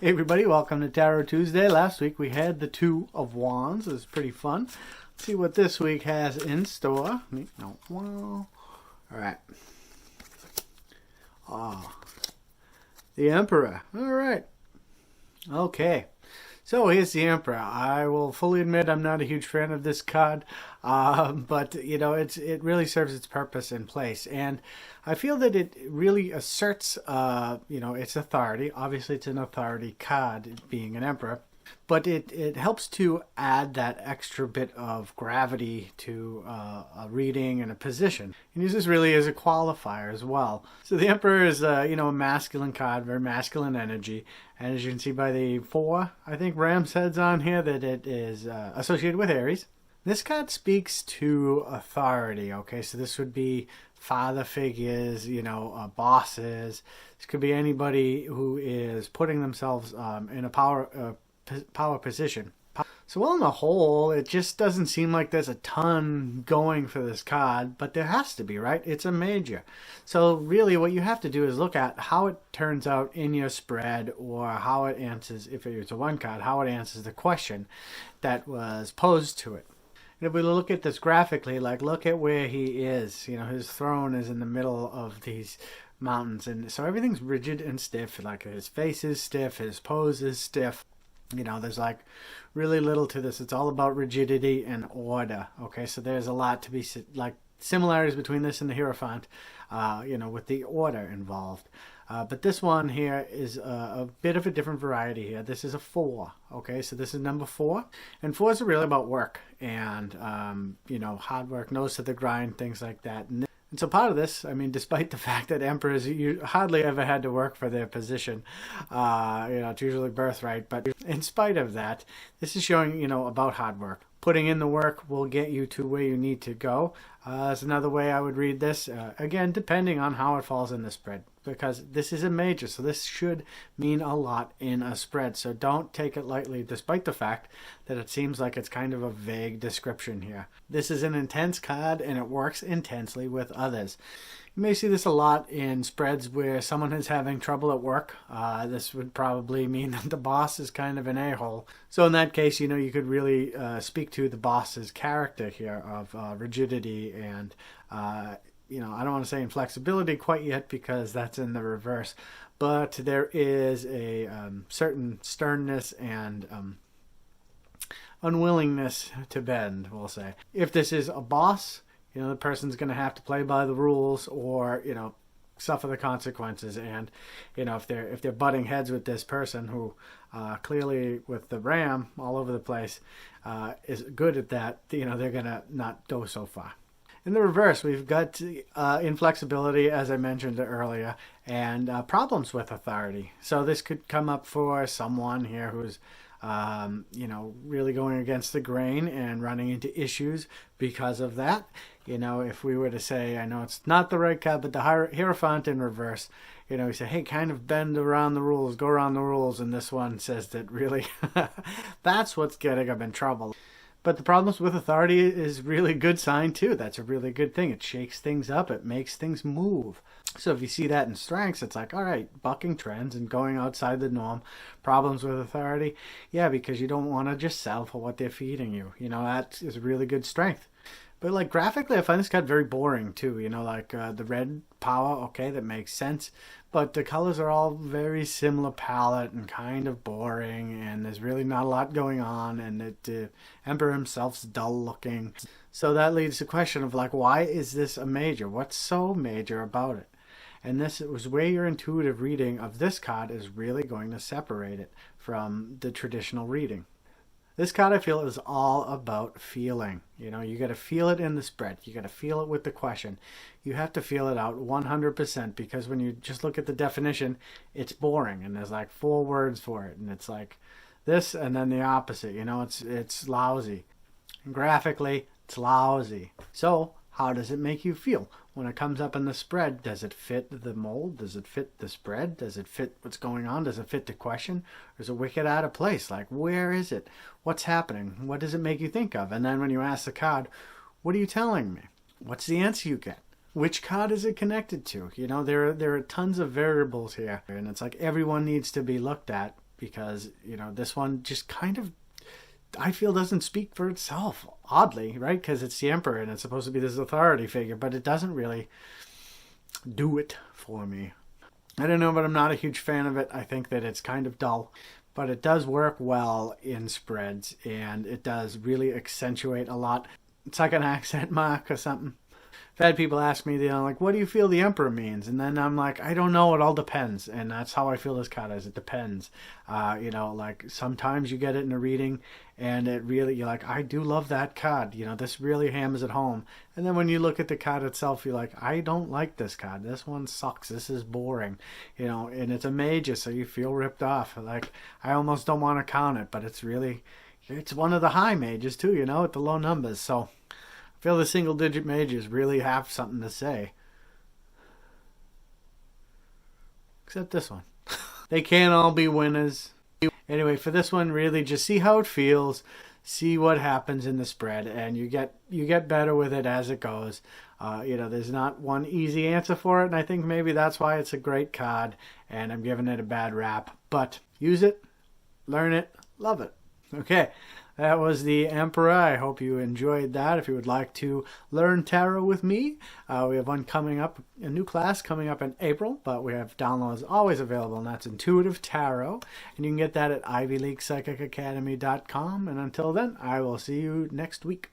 Hey everybody, welcome to Tarot Tuesday. Last week we had the Two of Wands. It was pretty fun. Let's see what this week has in store. Alright. The Emperor. Alright. Okay. So here's the Emperor. I will fully admit I'm not a huge fan of this card, but you know it really serves its purpose in place, and I feel that it really asserts its authority. Obviously, it's an authority card, being an Emperor, but it helps to add that extra bit of gravity to a reading and a position. And uses really as a qualifier as well. So the Emperor is a masculine card, very masculine energy. And as you can see by the 4, I think, ram's heads on here, that it is associated with Aries. This card speaks to authority, okay? So this would be father figures, bosses. This could be anybody who is putting themselves in a power position. So on the whole, it just doesn't seem like there's a ton going for this card, but there has to be, right? It's a major. So really what you have to do is look at how it turns out in your spread, or how it answers, if it's a 1 card, how it answers the question that was posed to it. And if we look at this graphically, like look at where he is. His throne is in the middle of these mountains, and so everything's rigid and stiff. Like his face is stiff, his pose is stiff. There's like really little to this. It's all about rigidity and order. Okay, so there's a lot to be like similarities between this and the Hierophant, with the order involved. But this one here is a bit of a different variety here. This is a 4. Okay, so this is number 4. And 4s are really about work and, hard work, nose to the grind, things like that. And so part of this, despite the fact that emperors you hardly ever had to work for their position, it's usually birthright, but in spite of that, this is showing, about hard work. Putting in the work will get you to where you need to go. That's another way I would read this. Again, depending on how it falls in the spread, because this is a major, so this should mean a lot in a spread. So don't take it lightly, despite the fact that it seems like it's kind of a vague description here. This is an intense card, and it works intensely with others. You may see this a lot in spreads where someone is having trouble at work. This would probably mean that the boss is kind of an a-hole. So in that case, you could really speak to the boss's character here of rigidity and, I don't want to say inflexibility quite yet, because that's in the reverse. But there is a certain sternness and unwillingness to bend, we'll say. If this is a boss, the person's going to have to play by the rules, or, suffer the consequences. And, if they're butting heads with this person who clearly, with the ram all over the place, is good at that, they're going to not go so far. In the reverse, we've got inflexibility, as I mentioned earlier, and problems with authority. So this could come up for someone here who's really going against the grain and running into issues because of that. If we were to say, I know it's not the right card, but the Hierophant in reverse, we say, hey, kind of bend around the rules, go around the rules. And this one says that really that's what's getting them in trouble. But the problems with authority is really a good sign too. That's a really good thing. It shakes things up. It makes things move. So if you see that in strengths, it's like, all right, bucking trends and going outside the norm. Problems with authority? Yeah, because you don't want to just sell for what they're feeding you. That is a really good strength. But like graphically, I find this card very boring too. The red power, okay, that makes sense. But the colors are all very similar palette and kind of boring. And there's really not a lot going on. And the Emperor himself's dull looking. So that leads to the question of like, why is this a major? What's so major about it? And this was where your intuitive reading of this card is really going to separate it from the traditional reading. This card, I feel, is all about feeling. You got to feel it in the spread. You got to feel it with the question. You have to feel it out 100%, because when you just look at the definition, it's boring. And there's like 4 words for it. And it's like this and then the opposite. It's lousy. And graphically, it's lousy. So how does it make you feel? When it comes up in the spread, does it fit the mold? Does it fit the spread? Does it fit what's going on? Does it fit the question? Or is it wicked out of place? Like, where is it? What's happening? What does it make you think of? And then when you ask the card, what are you telling me? What's the answer you get? Which card is it connected to? There are tons of variables here. And it's like everyone needs to be looked at because, this one just kind of, I feel, doesn't speak for itself, oddly, right? Because it's the Emperor and it's supposed to be this authority figure, but it doesn't really do it for me. I don't know, but I'm not a huge fan of it. I think that it's kind of dull, but it does work well in spreads, and it does really accentuate a lot. It's like an accent mark or something. I've had people ask me, like, what do you feel the Emperor means? And then I'm like, I don't know. It all depends. And that's how I feel this card is. It depends. Like sometimes you get it in a reading and it really, you're like, I do love that card. This really hammers it home. And then when you look at the card itself, you're like, I don't like this card. This one sucks. This is boring. And it's a major, so you feel ripped off. Like, I almost don't want to count it, but it's one of the high majors too, at the low numbers. So I feel the single-digit majors really have something to say. Except this one. They can't all be winners. Anyway, for this one, really just see how it feels, see what happens in the spread, and you get better with it as it goes. There's not one easy answer for it, and I think maybe that's why it's a great card, and I'm giving it a bad rap. But use it, learn it, love it. Okay. That was the Emperor. I hope you enjoyed that. If you would like to learn tarot with me, we have one coming up, a new class coming up in April, but we have downloads always available, and that's Intuitive Tarot. And you can get that at ivyleaguepsychicacademy.com. And until then, I will see you next week.